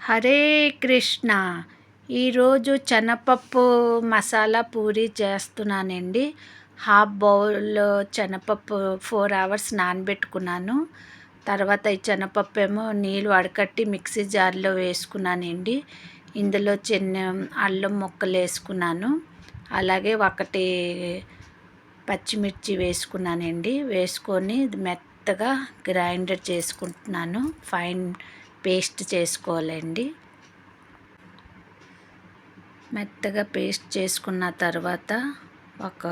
హరే కృష్ణ. ఈరోజు శనగపప్పు మసాలా పూరి చేస్తున్నానండి. హాఫ్ బౌల్ శనగపప్పు 4 అవర్స్ నానబెట్టుకున్నాను. తర్వాత ఈ శనగపప్పు ఏమో నీళ్ళు వడకట్టి మిక్సీ జార్లో వేసుకున్నానండి. ఇందులో చిన్న అల్లం ముక్కలు వేసుకున్నాను. అలాగే ఒకటి పచ్చిమిర్చి వేసుకున్నానండి. వేసుకొని మెత్తగా గ్రైండర్ చేసుకుంటున్నాను. ఫైన్ పేస్ట్ చేసుకోవాలండి. మెత్తగా పేస్ట్ చేసుకున్న తర్వాత ఒక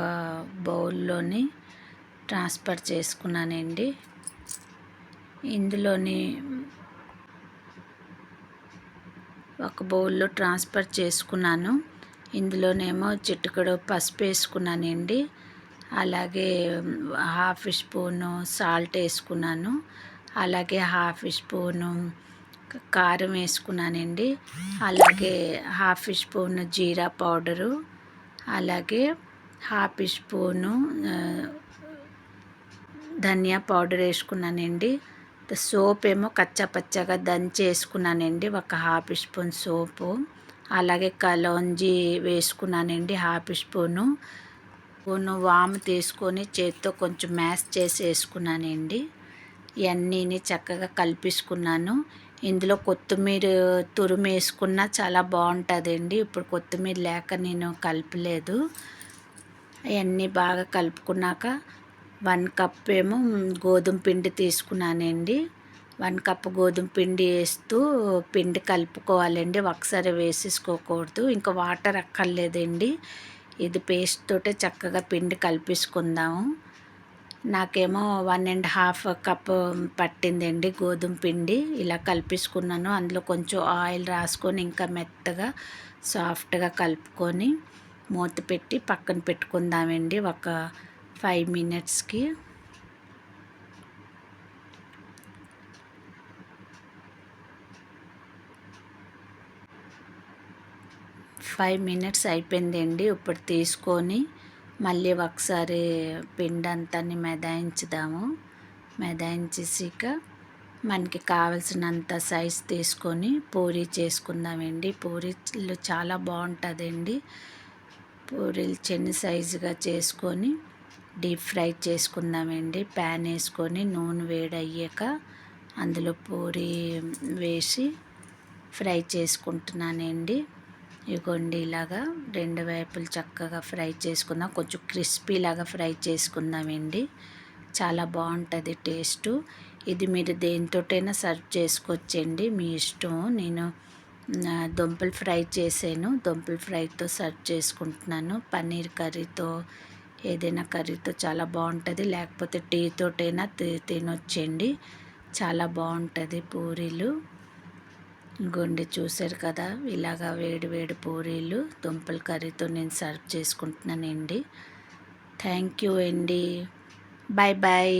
బౌల్లోని ట్రాన్స్ఫర్ చేసుకున్నానండి. ఇందులోని ఒక బౌల్లో ట్రాన్స్ఫర్ చేసుకున్నాను. ఇందులోనేమో చిటికెడు పసుపు వేసుకున్నానండి. అలాగే హాఫ్ స్పూను సాల్ట్ వేసుకున్నాను. అలాగే హాఫ్ స్పూను కారం వేసుకున్నానండి. అలాగే హాఫ్ స్పూను జీరా పౌడరు, అలాగే హాఫ్ స్పూను ధనియా పౌడర్ వేసుకున్నానండి. సోప్ ఏమో కచ్చాపచ్చాగా దంచి వేసుకున్నానండి, ఒక హాఫ్ స్పూన్ సోపు. అలాగే కలోంజీ వేసుకున్నానండి, హాఫ్ స్పూను. వాము తీసుకొని చేత్తో కొంచెం మ్యాష్ చేసి వేసుకున్నానండి. ఇవన్నీని చక్కగా కలిపేసుకున్నాను. ఇందులో కొత్తిమీర తురుము వేసుకున్నా చాలా బాగుంటుందండి. ఇప్పుడు కొత్తిమీర లేక నేను కలపలేదు. అవన్నీ బాగా కలుపుకున్నాక 1 కప్ ఏమో గోధుమ పిండి తీసుకున్నానండి. 1 కప్ గోధుమ పిండి వేస్తూ పిండి కలుపుకోవాలండి. ఒకసారి వేసేసుకోకూడదు. ఇంకా వాటర్ అక్కర్లేదండి. ఇది పేస్ట్ తోటే చక్కగా పిండి కలిపేసుకుందాము. నాకేమో 1.5 కప్ పట్టిందండి గోధుమ పిండి. ఇలా కలిపేసుకున్నాను. అందులో కొంచెం ఆయిల్ రాసుకొని ఇంకా మెత్తగా సాఫ్ట్గా కలుపుకొని మూత పెట్టి పక్కన పెట్టుకుందామండి ఒక 5 మినిట్స్కి. ఫైవ్ మినిట్స్ అయిపోయిందండి. ఇప్పుడు తీసుకొని మళ్ళీ ఒకసారి పిండి అంతా మెదాయించుదాము. మెదాయించేసాక మనకి కావలసినంత సైజ్ తీసుకొని పూరీ చేసుకుందామండి. పూరీలు చాలా బాగుంటుందండి. పూరీలు చిన్న సైజుగా చేసుకొని డీప్ ఫ్రై చేసుకుందామండి. ప్యాన్ వేసుకొని నూనె వేడయ్యాక అందులో పూరీ వేసి ఫ్రై చేసుకుంటున్నానండి. ఇగోండి ఇలాగా 2 వైపులు చక్కగా ఫ్రై చేసుకుందాం. కొంచెం క్రిస్పీ లాగా ఫ్రై చేసుకుందామండి. చాలా బాగుంటుంది టేస్టు. ఇది మీరు దేనితోటైనా సర్వ్ చేసుకోవచ్చండి, మీ ఇష్టం. నేను దుంపలు ఫ్రై చేసాను. దుంపల ఫ్రైతో సర్వ్ చేసుకుంటున్నాను. పన్నీర్ కర్రీతో, ఏదైనా కర్రీతో చాలా బాగుంటుంది. లేకపోతే టీ తోటైనా తినొచ్చండి. చాలా బాగుంటుంది పూరీలు. ఇంకోండి చూసారు కదా, ఇలాగా వేడి వేడి పూరీలు దుంపల కర్రీతో నేను సర్వ్ చేసుకుంటున్నానండి. థ్యాంక్ యూ అండి. Bye bye.